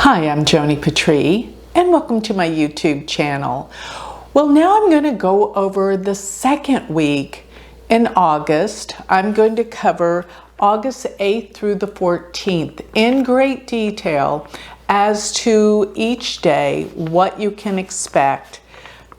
Hi, I'm Joni Patry, and welcome to my YouTube channel. Well, now I'm going to go over the second week in August. I'm going to cover August 8th through the 14th in great detail as to each day, what you can expect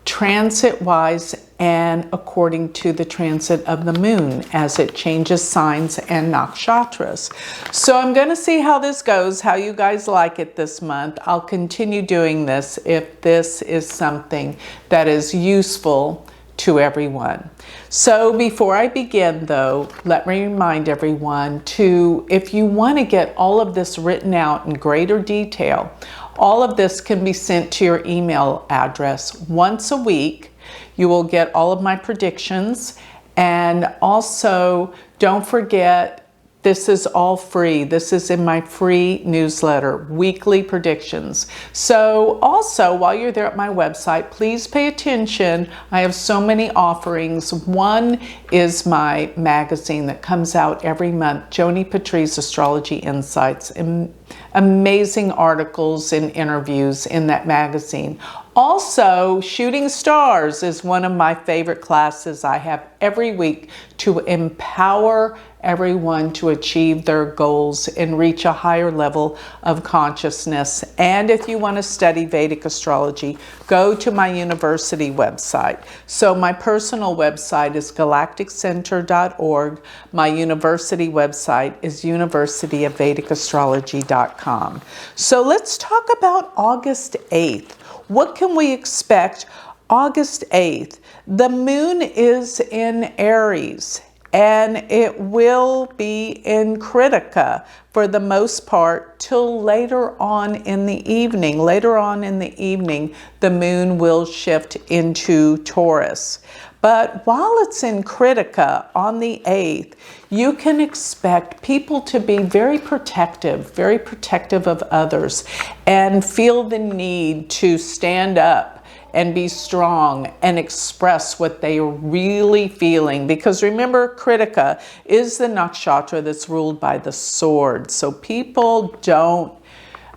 transit-wise and according to the transit of the moon as it changes signs and nakshatras. So I'm going to see how this goes, how you guys like it this month. I'll continue doing this if this is something that is useful to everyone. So before I begin though, let me remind everyone to, if you want to get all of this written out in greater detail, all of this can be sent to your email address once a week. You will get all of my predictions, and also don't forget, this is all free. This is in my free newsletter, weekly predictions. So also, while you're there at my website, please pay attention. I have so many offerings. One is my magazine that comes out every month, Joni Patry's Astrology Insights. Amazing articles and interviews in that magazine. Also, Shooting Stars is one of my favorite classes I have every week to empower everyone to achieve their goals and reach a higher level of consciousness. And if you want to study Vedic astrology, go to my university website. So my personal website is galacticcenter.org. My university website is universityofvedicastrology.com. So let's talk about August 8th. What can we expect August 8th? The moon is in Aries, and it will be in Kritika for the most part till later on in the evening. Later on in the evening, the moon will shift into Taurus. But while it's in Kritika on the 8th, you can expect people to be very protective of others, and feel the need to stand up and be strong and express what they are really feeling. Because remember, Kritika is the nakshatra that's ruled by the sword. So people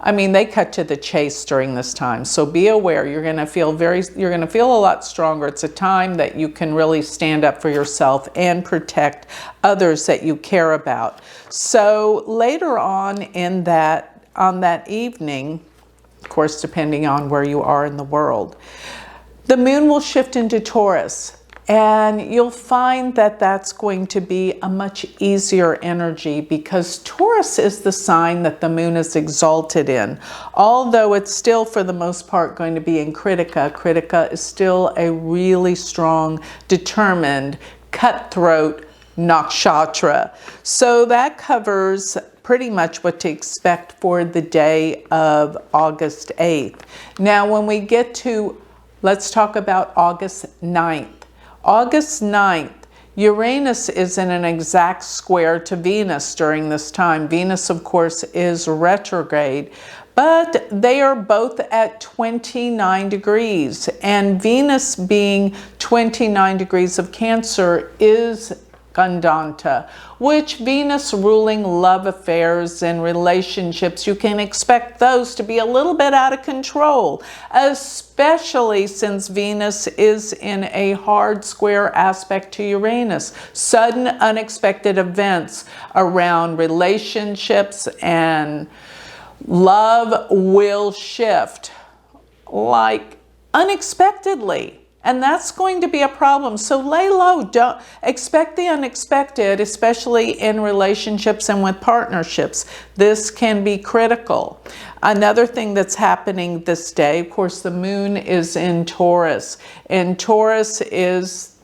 they cut to the chase during this time. So be aware, you're going to feel a lot stronger. It's a time that you can really stand up for yourself and protect others that you care about. So later on on that evening, of course, depending on where you are in the world, the moon will shift into Taurus. And you'll find that that's going to be a much easier energy, because Taurus is the sign that the moon is exalted in. Although it's still, for the most part, going to be in Kritika, Kritika is still a really strong, determined, cutthroat nakshatra. So that covers pretty much what to expect for the day of August 8th. Now, when we get to, let's talk about August 9th. August 9th, Uranus is in an exact square to Venus during this time. Venus, of course, is retrograde, but they are both at 29 degrees. And Venus being 29 degrees of Cancer is Gandanta, which Venus ruling love affairs and relationships, you can expect those to be a little bit out of control, especially since Venus is in a hard square aspect to Uranus. Sudden, unexpected events around relationships and love will shift, like unexpectedly. And that's going to be a problem. So lay low. Don't expect the unexpected, especially in relationships and with partnerships. This can be critical. Another thing that's happening this day, of course, the moon is in Taurus. And Taurus is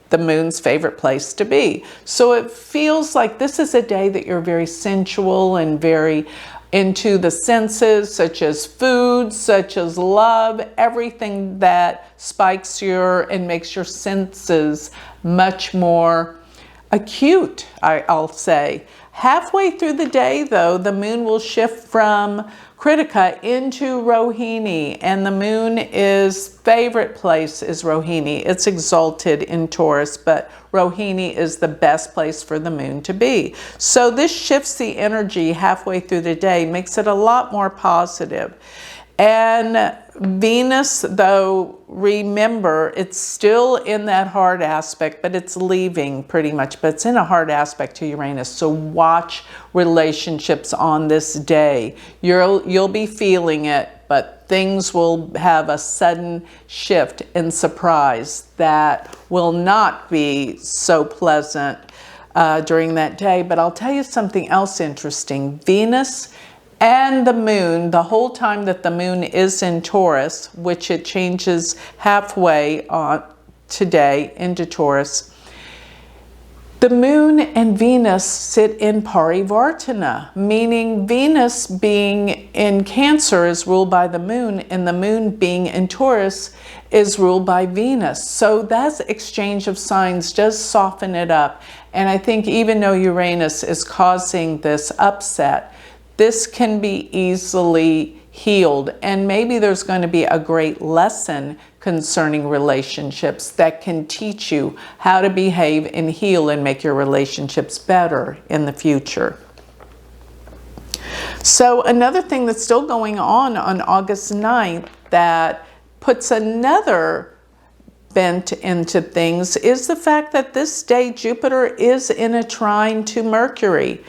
the moon's favorite place to be. So it feels like this is a day that you're very sensual and very into the senses, such as food, such as love, everything that spikes and makes your senses much more acute, I'll say. Halfway through the day, though, the moon will shift from Kritika into Rohini, and the moon's favorite place is Rohini. It's exalted in Taurus, but Rohini is the best place for the moon to be. So this shifts the energy halfway through the day, makes it a lot more positive. And Venus, though, remember, it's still in that hard aspect, but it's leaving pretty much, but it's in a hard aspect to Uranus. So watch relationships on this day. You'll be feeling it, but things will have a sudden shift and surprise that will not be so pleasant during that day. But I'll tell you something else interesting. Venus and the moon, the whole time that the moon is in Taurus, which it changes halfway on today into Taurus, the moon and Venus sit in Parivartana, meaning Venus being in Cancer is ruled by the moon, and the moon being in Taurus is ruled by Venus. So that exchange of signs does soften it up. And I think even though Uranus is causing this upset, this can be easily healed, and maybe there's going to be a great lesson concerning relationships that can teach you how to behave and heal and make your relationships better in the future. So another thing that's still going on August 9th that puts another bent into things is the fact that this day Jupiter is in a trine to Mercury.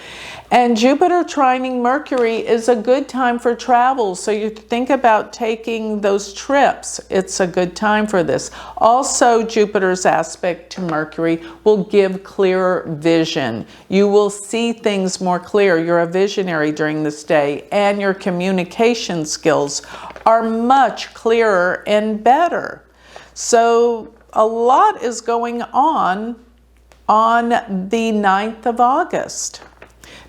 And Jupiter trining Mercury is a good time for travel. So you think about taking those trips. It's a good time for this. Also, Jupiter's aspect to Mercury will give clearer vision. You will see things more clear. You're a visionary during this day, and your communication skills are much clearer and better. So a lot is going on the 9th of August.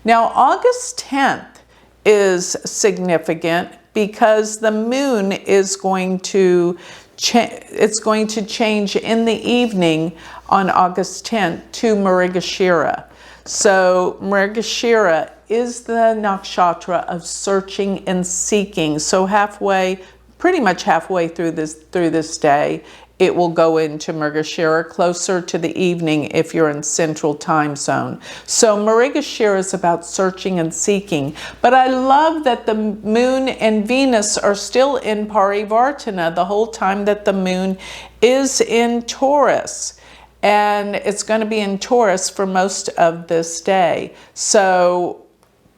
Now, August 10th is significant because the moon is going to change in the evening on August 10th to Mrigashira. So Mrigashira is the nakshatra of searching and seeking. So pretty much halfway through this day, it will go into Mrigashira, closer to the evening if you're in Central Time Zone. So Mrigashira is about searching and seeking. But I love that the moon and Venus are still in Parivartana the whole time that the moon is in Taurus. And it's going to be in Taurus for most of this day. So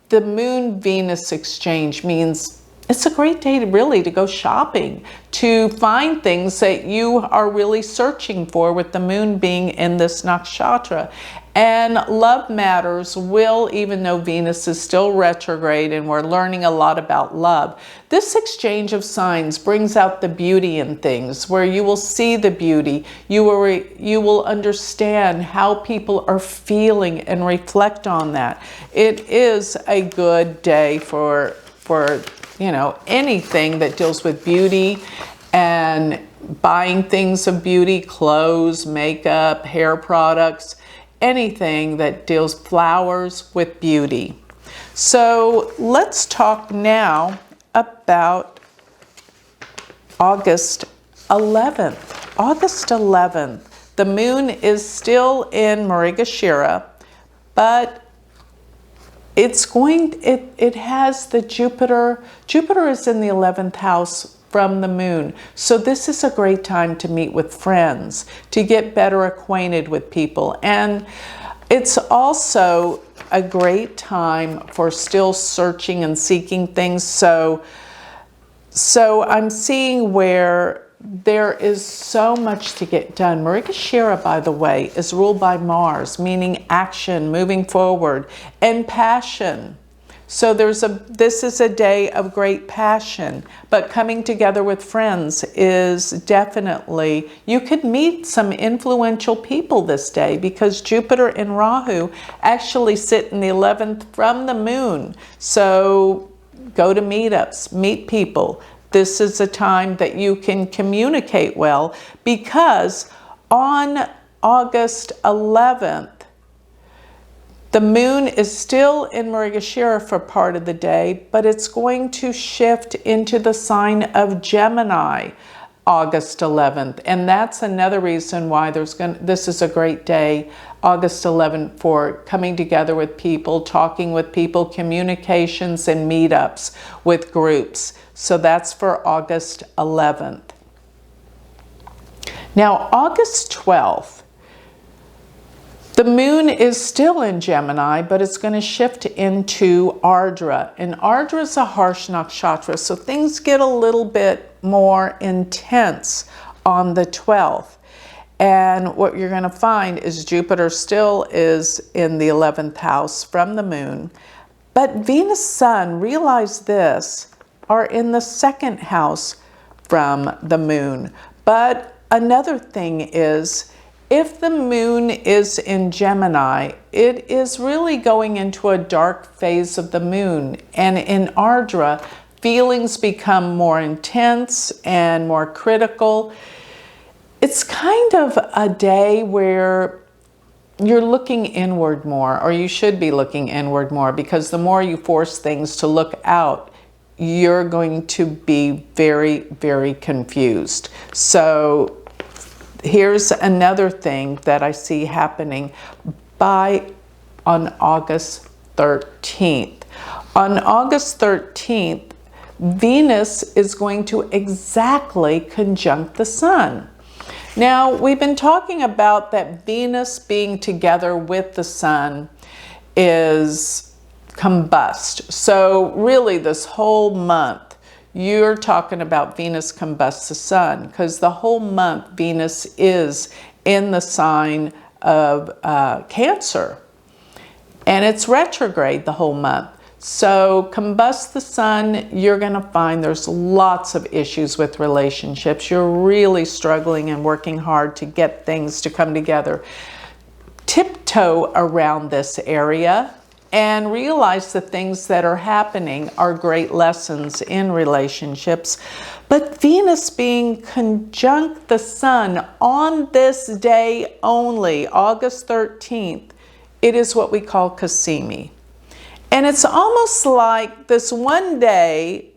the moon-Venus exchange means it's a great day to go shopping, to find things that you are really searching for, with the moon being in this nakshatra. And love matters will, even though Venus is still retrograde and we're learning a lot about love, this exchange of signs brings out the beauty in things, where you will see the beauty. You will understand how people are feeling and reflect on that. It is a good day for anything that deals with beauty and buying things of beauty, clothes, makeup, hair products, anything that deals flowers with beauty. So let's talk now about August 11th. August 11th, the moon is still in Mrigashira, but it has the Jupiter is in the 11th house from the moon. So this is a great time to meet with friends, to get better acquainted with people. And it's also a great time for still searching and seeking things. So I'm seeing where there is so much to get done. Mrigashira, by the way, is ruled by Mars, meaning action, moving forward, and passion. So this is a day of great passion, but coming together with friends is definitely, you could meet some influential people this day because Jupiter and Rahu actually sit in the 11th from the moon. So go to meetups, meet people. This is a time that you can communicate well, because on August 11th, The moon is still in Mrigashira for part of the day, but it's going to shift into the sign of Gemini August 11th. And that's another reason why this is a great day, August 11th, for coming together with people, talking with people, communications and meetups with groups. So that's for August 11th. Now, August 12th, the moon is still in Gemini, but it's going to shift into Ardra. And Ardra is a harsh nakshatra, so things get a little bit more intense on the 12th. And what you're going to find is Jupiter still is in the 11th house from the moon. But Venus, Sun, realize this, are in the 2nd house from the moon. But another thing is, if the moon is in Gemini, it is really going into a dark phase of the moon. And in Ardra, feelings become more intense and more critical. It's kind of a day where you're looking inward more, or you should be looking inward more, because the more you force things to look out, you're going to be very, very confused. So here's another thing that I see happening on August 13th. On August 13th, Venus is going to exactly conjunct the Sun. Now, we've been talking about that Venus being together with the Sun is combust. So really this whole month, you're talking about Venus combusts the Sun, because the whole month Venus is in the sign of Cancer, and it's retrograde the whole month. So combust the Sun, you're going to find there's lots of issues with relationships. You're really struggling and working hard to get things to come together. Tiptoe around this area and realize the things that are happening are great lessons in relationships. But Venus being conjunct the Sun on this day only, August 13th, it is what we call Cassimi. And it's almost like this one day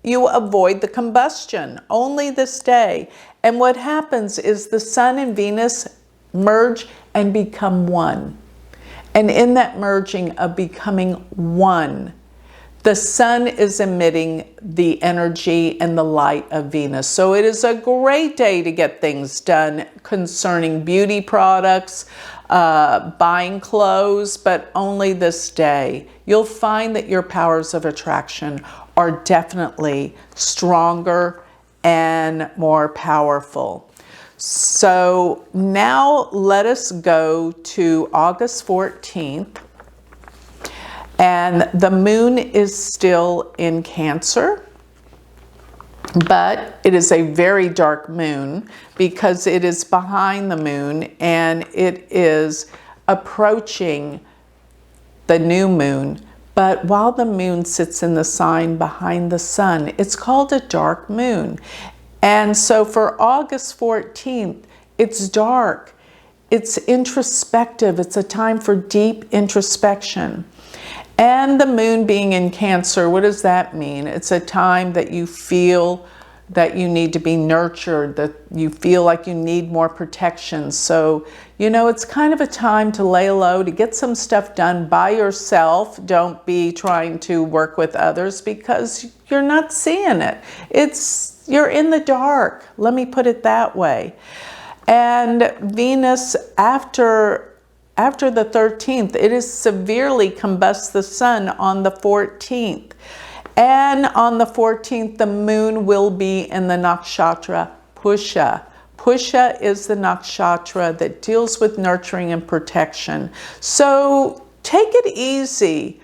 you avoid the combustion, only this day. And what happens is the Sun and Venus merge and become one. And in that merging of becoming one, the Sun is emitting the energy and the light of Venus. So it is a great day to get things done concerning beauty products, buying clothes, but only this day. You'll find that your powers of attraction are definitely stronger and more powerful. So now let us go to August 14th. And the moon is still in Cancer, but it is a very dark moon because it is behind the moon and it is approaching the new moon. But while the moon sits in the sign behind the Sun, it's called a dark moon. And so for August 14th, it's dark, it's introspective, it's a time for deep introspection. And the moon being in Cancer, what does that mean? It's a time that you feel that you need to be nurtured, that you feel like you need more protection. So, you know, it's kind of a time to lay low, to get some stuff done by yourself. Don't be trying to work with others because you're not seeing it. You're in the dark. Let me put it that way. And Venus, after the 13th, it is severely combusts the Sun on the 14th. And on the 14th, the moon will be in the nakshatra Pusha. Pusha is the nakshatra that deals with nurturing and protection. So take it easy.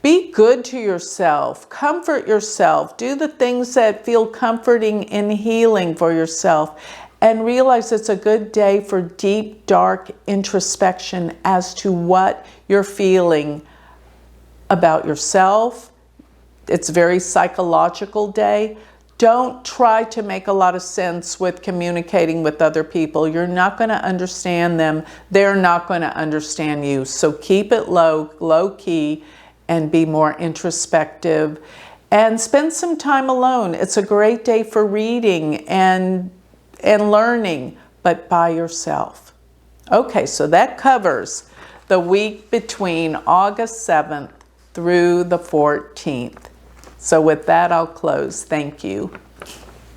Be good to yourself. Comfort yourself. Do the things that feel comforting and healing for yourself. And realize it's a good day for deep, dark introspection as to what you're feeling about yourself. It's a very psychological day. Don't try to make a lot of sense with communicating with other people. You're not going to understand them. They're not going to understand you. So keep it low key, and be more introspective. And spend some time alone. It's a great day for reading and learning, but by yourself. Okay, so that covers the week between August 7th through the 14th. So with that, I'll close. Thank you.